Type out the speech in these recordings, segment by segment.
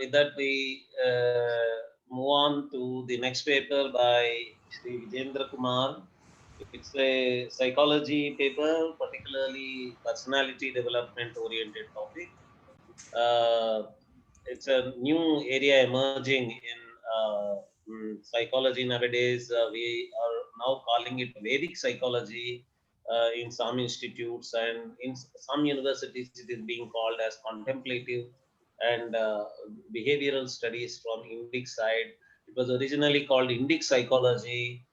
with that, we move on to the next paper by Sri Vijendra Kumar. It's a psychology paper, particularly personality development oriented topic. It's a new area emerging in psychology nowadays. We are now calling it Vedic psychology in some institutes, and in some universities it is being called as contemplative and behavioral studies from Indic side. It was originally called Indic psychology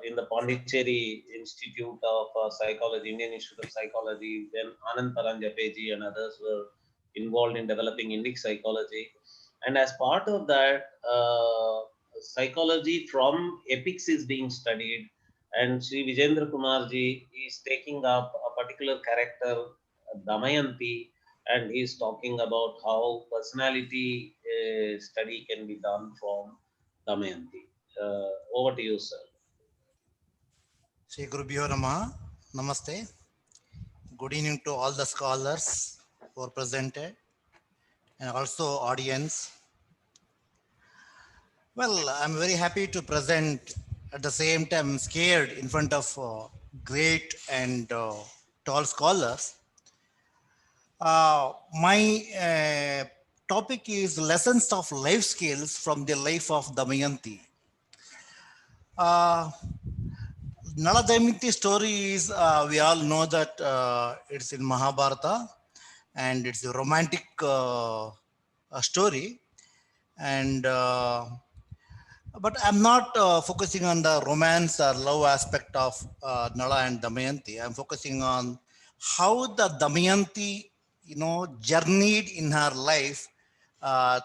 in the Pondicherry Institute of Psychology, Indian Institute of Psychology. Then Anand Paranjapeji and others were involved in developing Indic psychology. And as part of that, psychology from epics is being studied. And Sri Vijendra Kumarji is taking up a particular character, Damayanti, and he's talking about how personality study can be done from Damayanti. Over to you, sir. Shri Gurubhyo Namaha. Namaste. Good evening to all the scholars who are presented and also audience. Well, I'm very happy to present. At the same time, I'm scared in front of great and tall scholars. My topic is lessons of life skills from the life of Damayanti. Uh, Nala Damayanti story is, we all know that it's in Mahabharata and it's a romantic story. And but I'm not focusing on the romance or love aspect of Nala and Damayanti. I'm focusing on how the Damayanti, journeyed in her life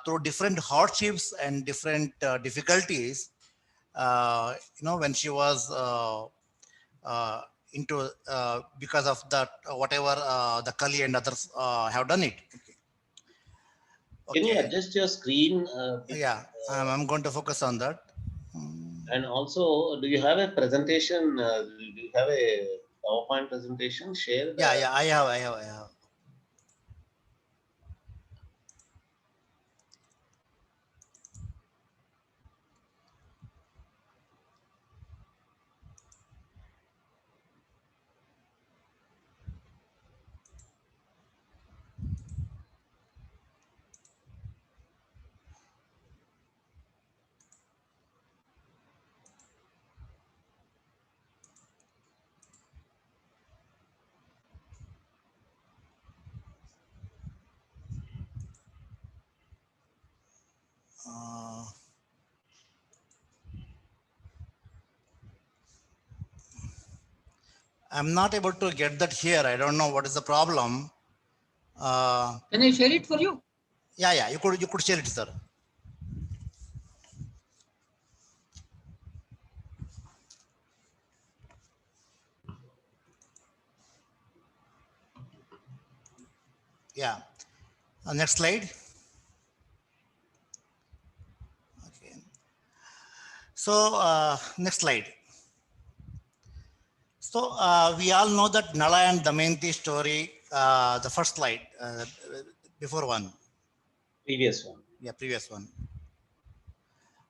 through different hardships and different difficulties. When she was uh, into because of that whatever the Kali and others have done it. Can you Okay. adjust your screen? Yeah, I'm going to focus on that. And also, do you have a presentation? Do you have a PowerPoint presentation? Share Yeah, the. yeah, I have. Uh, I'm not able to get that here. I don't know what is the problem. Can I share it for you? Yeah, you could share it, sir. Yeah. Next slide. Okay. So next slide. So we all know that Nala and Damayanti story. The first slide, before one. Previous one. Yeah, previous one.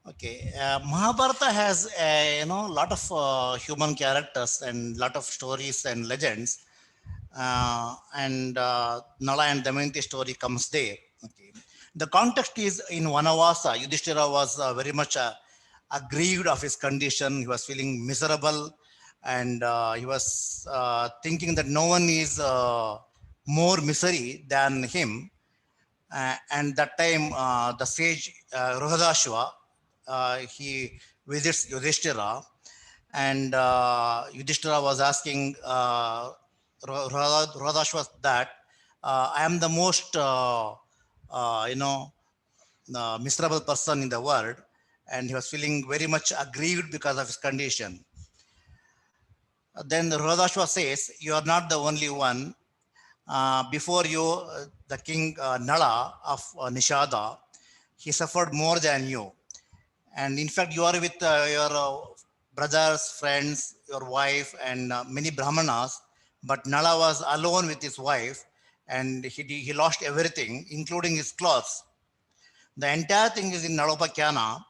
Okay, Mahabharata has lot of human characters and lot of stories and legends, and Nala and Damayanti story comes there. Okay, the context is in Vanavasa. Yudhishthira was very much aggrieved of his condition. He was feeling miserable, and he was thinking that no one is more misery than him. And that time, the sage Rohadashva, he visits Yudhishthira, and Yudhishthira was asking Rohadashva that I am the most, you know, miserable person in the world, and he was feeling very much aggrieved because of his condition. Then Rohadashva says, "You are not the only one. Before you, the king Nala of Nishada, he suffered more than you. And in fact, you are with your brothers, friends, your wife, and many Brahmanas. But Nala was alone with his wife, and he lost everything, including his clothes. The entire thing is in Nalopakyana,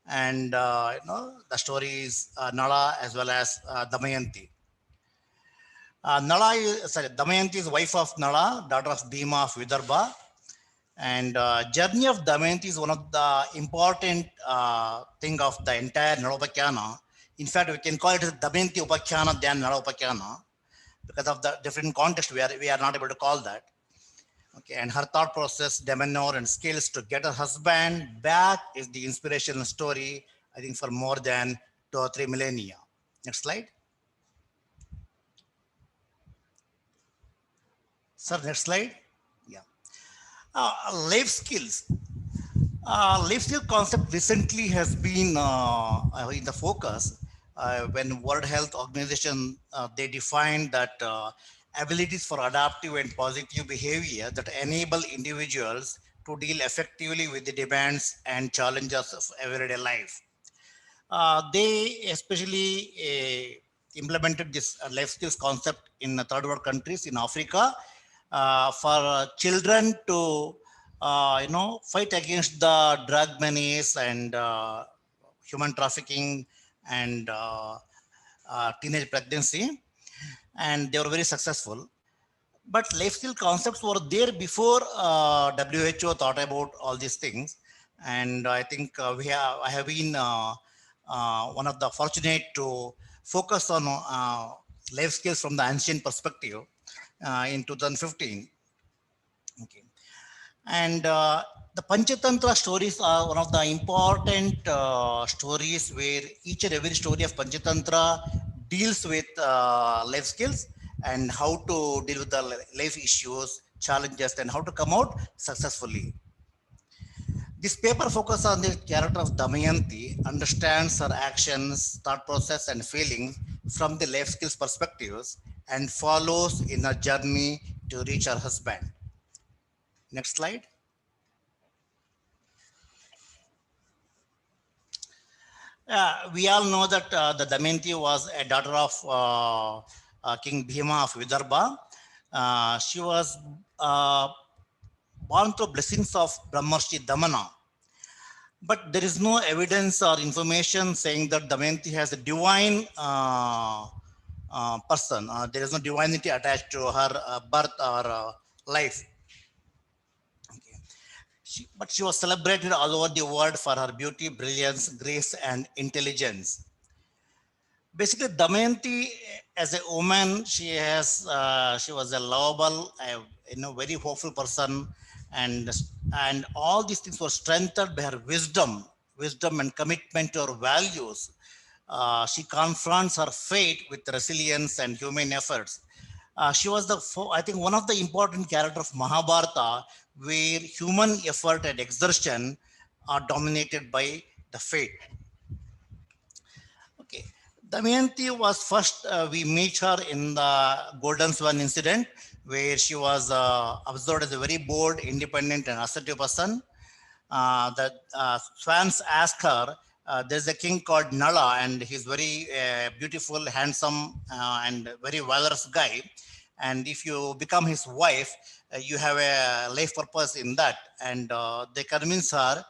and the story is Nala as well as Damayanti. Damayanti is wife of Nala, daughter of Bhima of Vidarbha. And journey of Damayanti is one of the important thing of the entire Nalopakyana. In fact, we can call it Damayanti Upakyana than Nalopakyana because of the different context. We are not able to call that. Okay, and her thought process, demeanor, and skills to get her husband back is the inspirational story, I think, for more than 2 or 3 millennia. Next slide. Sir, next slide. Yeah. Life skills. Life skill concept recently has been in the focus when World Health Organization, they defined that abilities for adaptive and positive behavior that enable individuals to deal effectively with the demands and challenges of everyday life. They especially implemented this life skills concept in third world countries in Africa for children to fight against the drug menace and human trafficking and teenage pregnancy, and they were very successful. But life skill concepts were there before WHO thought about all these things, and I think I have been one of the fortunate to focus on life skills from the ancient perspective in 2015. Okay. And the Panchatantra stories are one of the important stories where each and every story of Panchatantra deals with life skills and how to deal with the life issues, challenges, and how to come out successfully. This paper focuses on the character of Damayanti, understands her actions, thought process, and feelings from the life skills perspectives, and follows in her journey to reach her husband. Next slide. We all know that the Damayanti was a daughter of King Bhima of Vidarbha. She was born through blessings of Brahmarshi Damana. But there is no evidence or information saying that Damayanti has a divine person. There is no divinity attached to her birth or life. But she was celebrated all over the world for her beauty, brilliance, grace, and intelligence. Basically, Damayanti, as a woman, she was a lovable, very hopeful person, and all these things were strengthened by her wisdom and commitment to her values. She confronts her fate with resilience and human efforts. She was I think, one of the important characters of Mahabharata, where human effort and exertion are dominated by the fate. Okay, Damayanti was first, we meet her in the Golden Swan incident, where she was observed as a very bold, independent, and assertive person. The swans asked her, there's a king called Nala, and he's very beautiful, handsome, and very valorous guy. And if you become his wife, you have a life purpose in that. And they convince her,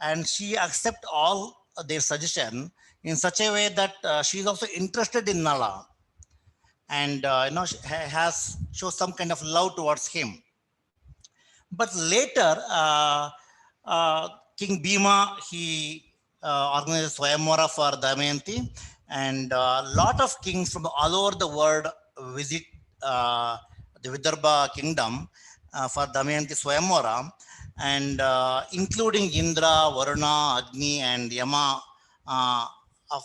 and she accepts all their suggestion in such a way that she is also interested in Nala, and shows some kind of love towards him. But later, King Bhima, he organized Swayamvara for Damayanti, and a lot of kings from all over the world visit the Vidarbha kingdom for Damayanti Swayamvara, and including Indra, Varuna, Agni, and Yama of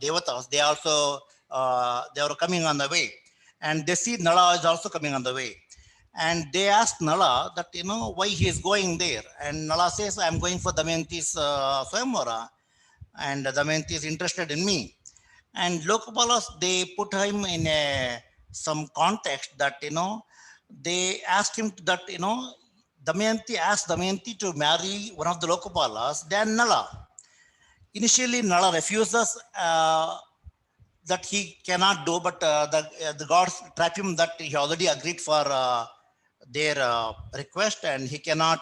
Devatas. They also they were coming on the way, and they see Nala is also coming on the way. And they asked Nala that, why he is going there. And Nala says, I'm going for Damayanti's Swayamvara, and Damayanti is interested in me. And Lokapalas, they put him in some context that, they asked him that, Damayanti asked Damayanti to marry one of the Lokapalas, then Nala. Initially, Nala refuses that he cannot do, but the gods trap him that he already agreed for their request, and he cannot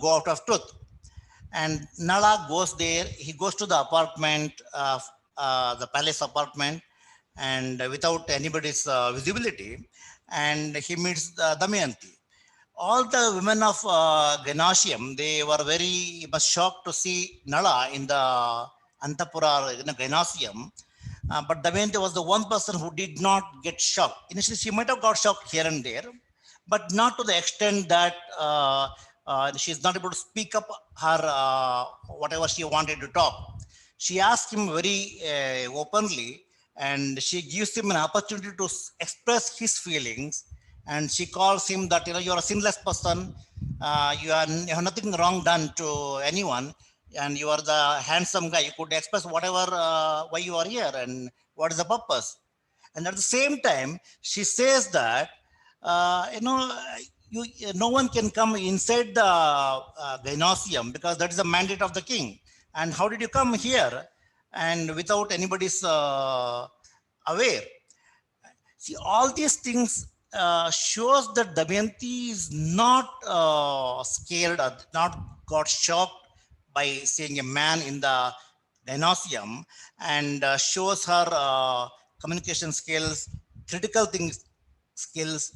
go out of truth. And Nala goes there. He goes to the apartment, the palace apartment, and without anybody's visibility, and he meets Damayanti. All the women of Ganasium, they were very much shocked to see Nala in the Antapura, Ganasium. But Damayanti was the one person who did not get shocked. Initially, she might have got shocked here and there, but not to the extent that she's not able to speak up her whatever she wanted to talk. She asked him very openly, and she gives him an opportunity to express his feelings. And she calls him that, you're a sinless person. You have nothing wrong done to anyone, and you are the handsome guy. You could express whatever why you are here and what is the purpose. And at the same time, she says that no one can come inside the gymnasium because that is the mandate of the king. And how did you come here and without anybody's aware? See, all these things shows that Damayanti is not scared or not got shocked by seeing a man in the gymnasium, and shows her communication skills, critical things skills,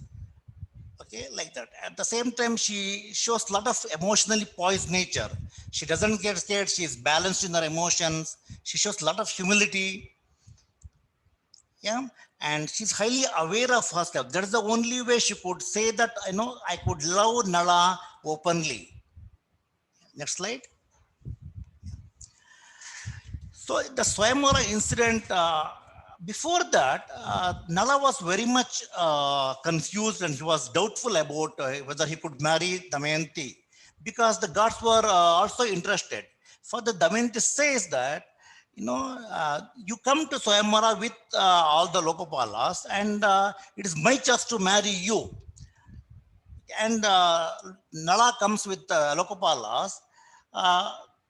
okay, like that. At the same time, she shows a lot of emotionally poised nature. She doesn't get scared. She is balanced in her emotions. She shows a lot of humility. Yeah, and she's highly aware of herself. That is the only way she could say that, I could love Nala openly. Next slide. So the Swayamvara incident, before that, Nala was very much confused, and he was doubtful about whether he could marry Damayanti, because the gods were also interested. For the Damayanti says that, you come to Swayamvara with all the Lokapalas, and it is my choice to marry you. And Nala comes with Lokapalas.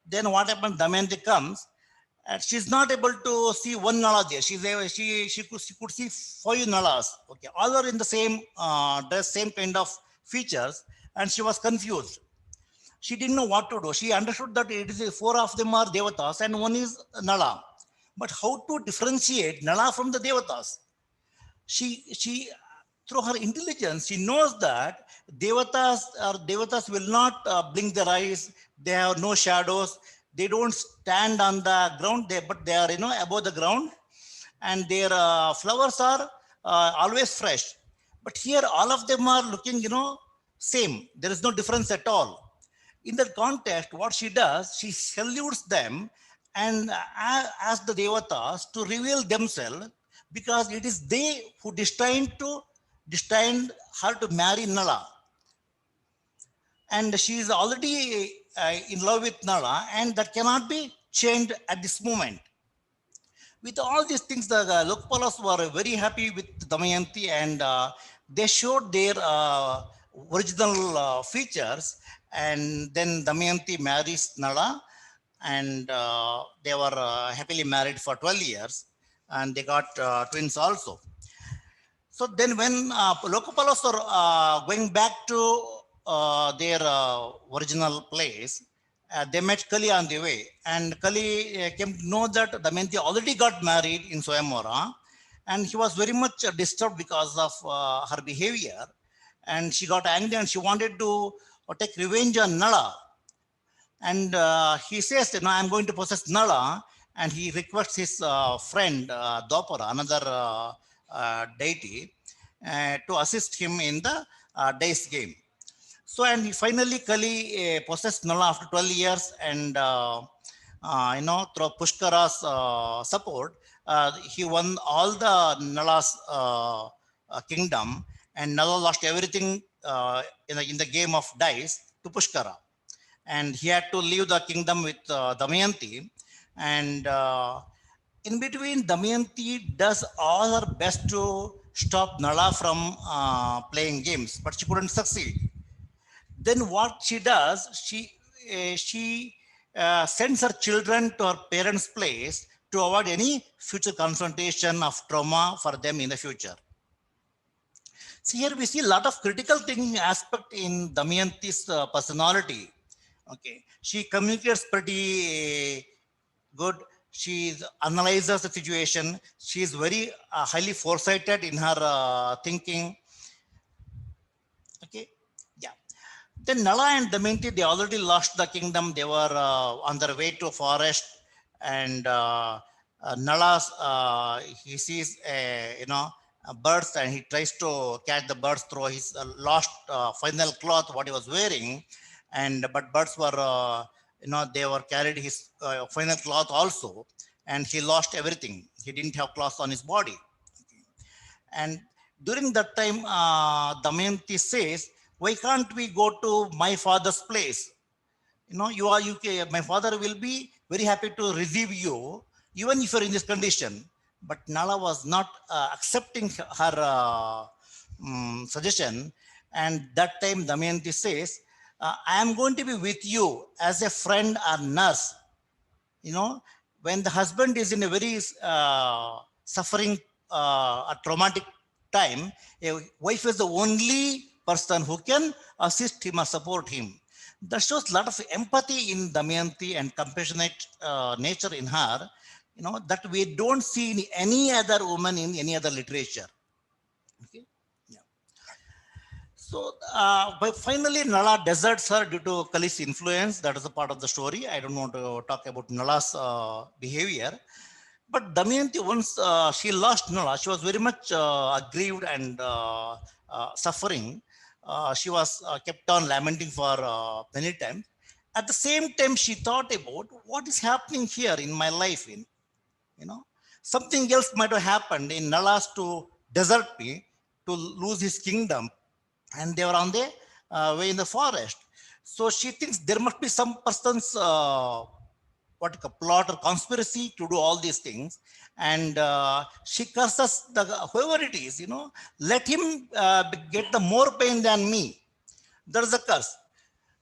Then what happens? Damayanti comes, and she's not able to see one Nala there. She could see 5 Nalas. Okay, all are in the same dress, same kind of features, and she was confused. She didn't know what to do. She understood that it is 4 of them are Devatas and 1 is Nala. But how to differentiate Nala from the Devatas? She through her intelligence, she knows that Devatas will not blink their eyes. They have no shadows. They don't stand on the ground, but they are above the ground, and their flowers are always fresh. But here, all of them are looking same. There is no difference at all. In that context, what she does, she salutes them and asks the Devatas to reveal themselves, because it is they who destined her to marry Nala. And she is already in love with Nala, and that cannot be changed at this moment. With all these things, the Lokapalas were very happy with Damayanti, and they showed their original features. And then Damayanti marries Nala, and they were happily married for 12 years, and they got twins also. So then when Lokapalas are going back to their original place, they met Kali on the way, and Kali came to know that Damayanti already got married in Swayamvara, and he was very much disturbed because of her behavior, and she got angry and she wanted to take revenge on Nala. And he says, I'm going to possess Nala, and he requests his friend Dwapara, another deity, to assist him in the dice game. So, and finally Kali possessed Nala after 12 years, and through Pushkara's support, he won all the Nala's kingdom, and Nala lost everything in the game of dice to Pushkara, and he had to leave the kingdom with Damayanti. And in between, Damayanti does all her best to stop Nala from playing games, but she couldn't succeed. Then what she does, she sends her children to her parents' place to avoid any future confrontation of trauma for them in the future. See, here we see a lot of critical thinking aspect in Damayanti's personality. Okay, she communicates pretty good. She analyzes the situation. She is very highly foresighted in her thinking. Okay, yeah. Then Nala and Damayanti, they already lost the kingdom. They were on their way to a forest, and Nala, he sees birds, and he tries to catch the birds through his lost final cloth what he was wearing, and but birds were they were carried his final cloth also, and he lost everything. He didn't have cloth on his body, and during that time, Damayanti says, "Why can't we go to my father's place? My father will be very happy to receive you, even if you're in this condition." But Nala was not accepting her suggestion. And that time, Damayanti says, "I am going to be with you as a friend or nurse." When the husband is in a very suffering, a traumatic time, a wife is the only person who can assist him or support him. That shows a lot of empathy in Damayanti and compassionate nature in her, that we don't see in any other woman in any other literature. Okay. Yeah. So, but finally, Nala deserts her due to Kali's influence. That is a part of the story. I don't want to talk about Nala's behavior. But Damayanti, once she lost Nala, she was very much aggrieved and suffering. She was kept on lamenting for many times. At the same time, she thought about what is happening here in my life. You know, Something else might have happened in Nala's to desert me, to lose his kingdom, and they were on the way in the forest. So she thinks there must be some person's plot or conspiracy to do all these things, and she curses whoever it is. Let him get the more pain than me. There is a curse.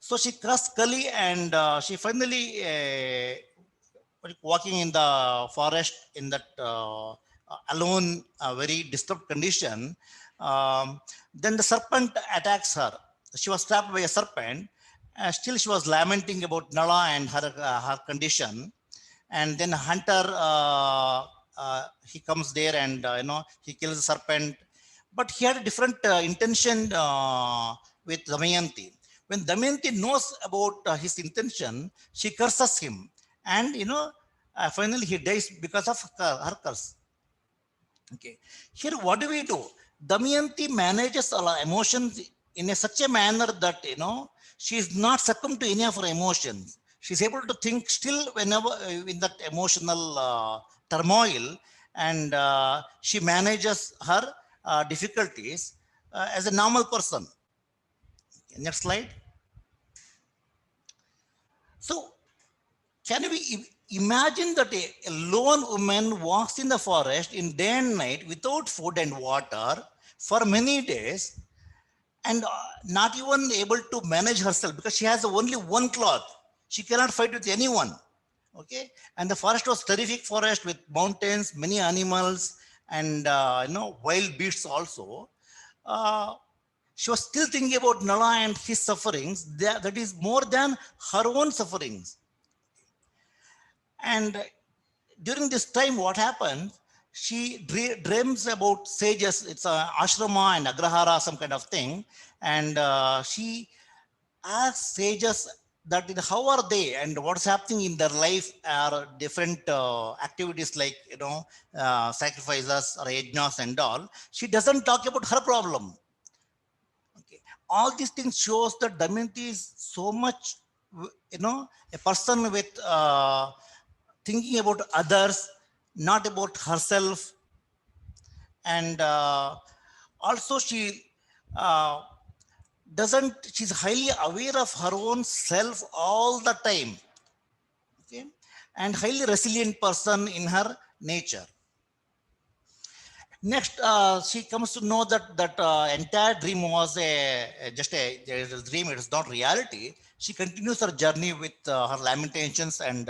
So she cursed Kali, and she finally walking in the forest in that alone, very disturbed condition. Then the serpent attacks her. She was trapped by a serpent. Still, she was lamenting about Nala and her condition. And then hunter, he comes there, and he kills the serpent. But he had a different intention with Damayanti. When Damayanti knows about his intention, she curses him, and finally he dies because of her curse. Okay, here what do we do? Damayanti manages our emotions in such a manner that she is not succumb to any of her emotions. She's able to think still whenever in that emotional turmoil, and she manages her difficulties as a normal person. Okay, next slide. So, can we imagine that a lone woman walks in the forest in day and night without food and water for many days, and not even able to manage herself because she has only one cloth. She cannot fight with anyone. Okay, and the forest was terrific forest with mountains, many animals, and wild beasts also. Uh, she was still thinking about Nala and his sufferings. That is more than her own sufferings. And during this time, what happens? She dreams about sages. It's a ashrama and agrahara, some kind of thing. And she asks sages that how are they and what's happening in their life are different activities like sacrifices or yajnas and all. She doesn't talk about her problem. Okay, all these things shows that Damayanti is so much a person with thinking about others, not about herself. And also she uh, she's highly aware of her own self all the time. Okay, and highly resilient person in her nature. Next, she comes to know that entire dream was just a dream. It is not reality. She continues her journey with her lamentations, and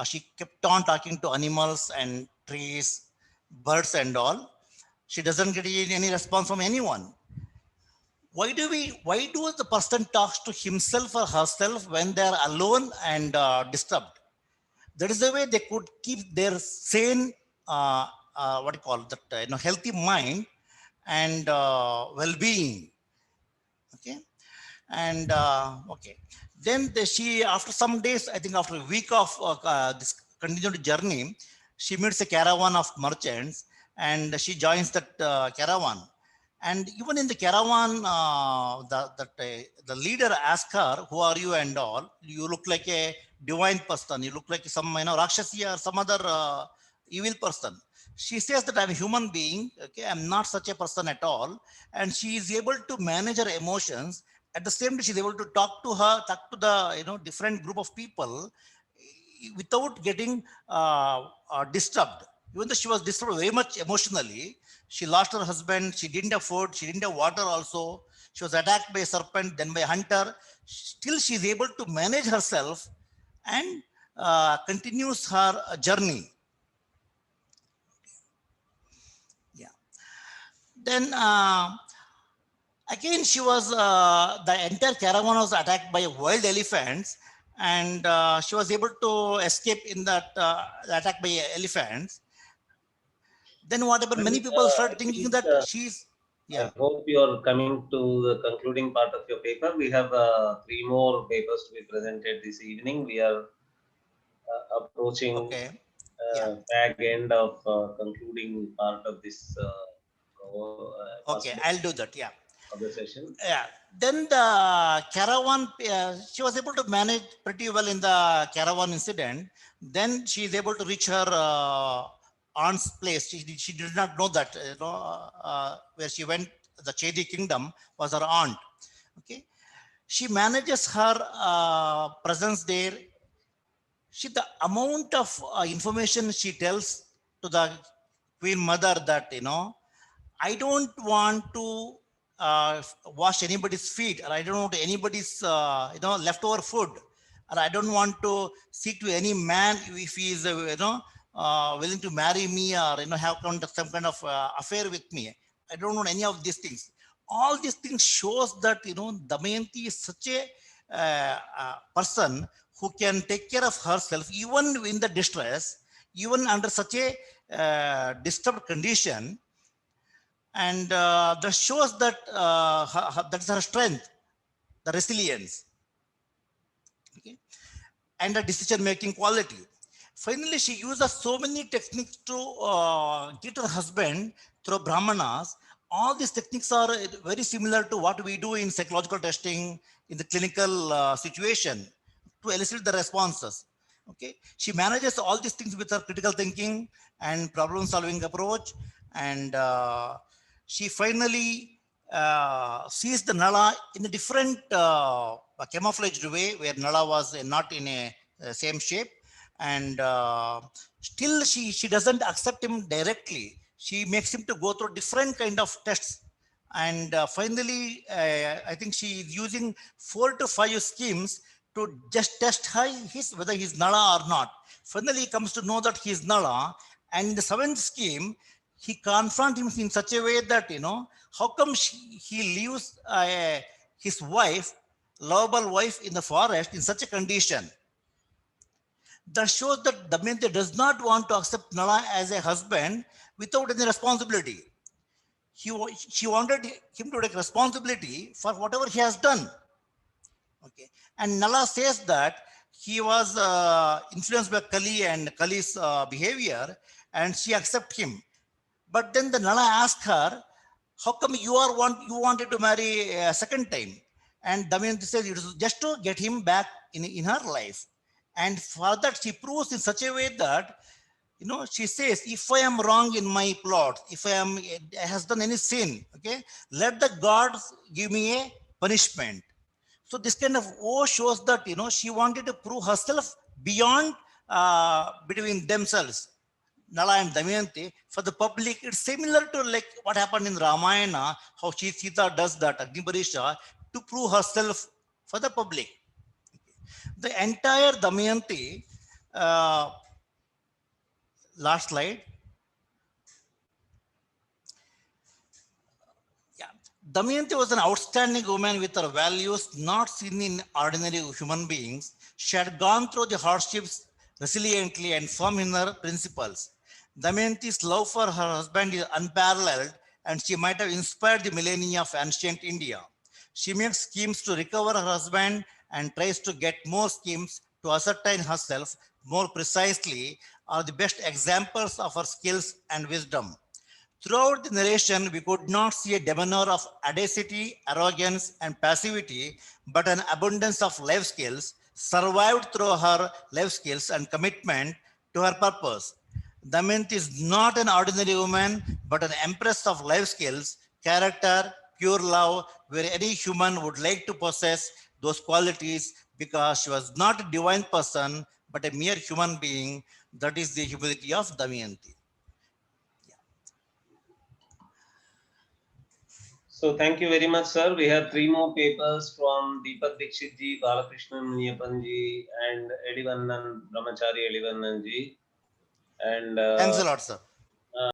she kept on talking to animals and trees, birds, and all. She doesn't get any response from anyone. why do the person talks to himself or herself when they are alone and disturbed? That is the way they could keep their sane, what do you call that, healthy mind and well-being. Okay. And okay, then she, after some days, I think after a week of this continued journey, she meets a caravan of merchants and she joins that caravan. And even in the caravan, the leader asks her, "Who are you?" and all. You look like a divine person. You look like some Rakshasi or some other evil person. She says that I'm a human being. Okay, I'm not such a person at all. And she is able to manage her emotions. At the same time, she's able to talk to the different group of people without getting disturbed. Even though she was disturbed very much emotionally, she lost her husband, she didn't have food, she didn't have water also. She was attacked by a serpent, then by a hunter. Still, she is able to manage herself and continues her journey. Yeah. Then again, she was the entire caravan was attacked by wild elephants, and she was able to escape in that attack by elephants. Then what happened? Well, Many people I start thinking think that she's, I yeah. hope you are coming to the concluding part of your paper. We have three more papers to be presented this evening. We are approaching Okay. Yeah. fag end of concluding part of this first Okay. I'll do that. Yeah. of the session. Yeah. Then the caravan, she was able to manage pretty well in the caravan incident. Then she is able to reach her aunt's place. She did not know that, where she went, the Chedi kingdom was her aunt. Okay. She manages her presence there. The amount of information she tells to the queen mother that, I don't want to wash anybody's feet, or I don't want anybody's leftover food, or I don't want to seek to any man if he is willing to marry me, or have some kind of affair with me. I don't want any of these things. All these things shows that Damayanti is such a person who can take care of herself even in the distress, even under such a disturbed condition. And that shows that that's her strength, the resilience, okay, and the decision making quality. Finally, she uses so many techniques to get her husband through brahmanas. All these techniques are very similar to what we do in psychological testing in the clinical situation to elicit the responses. Okay, she manages all these things with her critical thinking and problem solving approach. And she finally sees the Nala in a different camouflaged way, where Nala was not in a same shape. And still she doesn't accept him directly. She makes him to go through different kind of tests. And finally, I think she is using 4 to 5 schemes to just test whether he's Nala or not. Finally, he comes to know that he's Nala. And in the 7th scheme, he confronts him in such a way that, how come he leaves his wife, lovable wife, in the forest in such a condition? That shows that Damayanti does not want to accept Nala as a husband without any responsibility. She wanted him to take responsibility for whatever he has done. Okay, and Nala says that he was influenced by Kali and Kali's behavior, and she accepts him. But then the Nala asked her, "How come you wanted to marry a second time?" And Damayanti says it was just to get him back in her life. And for that, she proves in such a way that, she says, if I am wrong in my plot, if I has done any sin, okay, let the gods give me a punishment. So this kind of shows that, she wanted to prove herself beyond between themselves, Nala and Damayanti. For the public, it's similar to like what happened in Ramayana, how Sita does that, Agniparisha, to prove herself for the public. The entire Damayanti, last slide. Yeah, Damayanti was an outstanding woman with her values not seen in ordinary human beings. She had gone through the hardships resiliently and firm in her principles. Damayanti's love for her husband is unparalleled, and she might have inspired the millennia of ancient India. She makes schemes to recover her husband and tries to get more schemes to ascertain herself more precisely, are the best examples of her skills and wisdom. Throughout the narration, we could not see a demeanor of audacity, arrogance, and passivity, but an abundance of life skills survived through her life skills and commitment to her purpose. Damayanti is not an ordinary woman, but an empress of life skills, character, pure love, where any human would like to possess those qualities because she was not a divine person, but a mere human being. That is the humility of Damayanti. So thank you very much, sir. We have 3 more papers from Deepak Dikshit ji, Balakrishnan Muniyappan ji, and Edivannan Brahmachari Edivannan ji. And Thanks a lot, sir.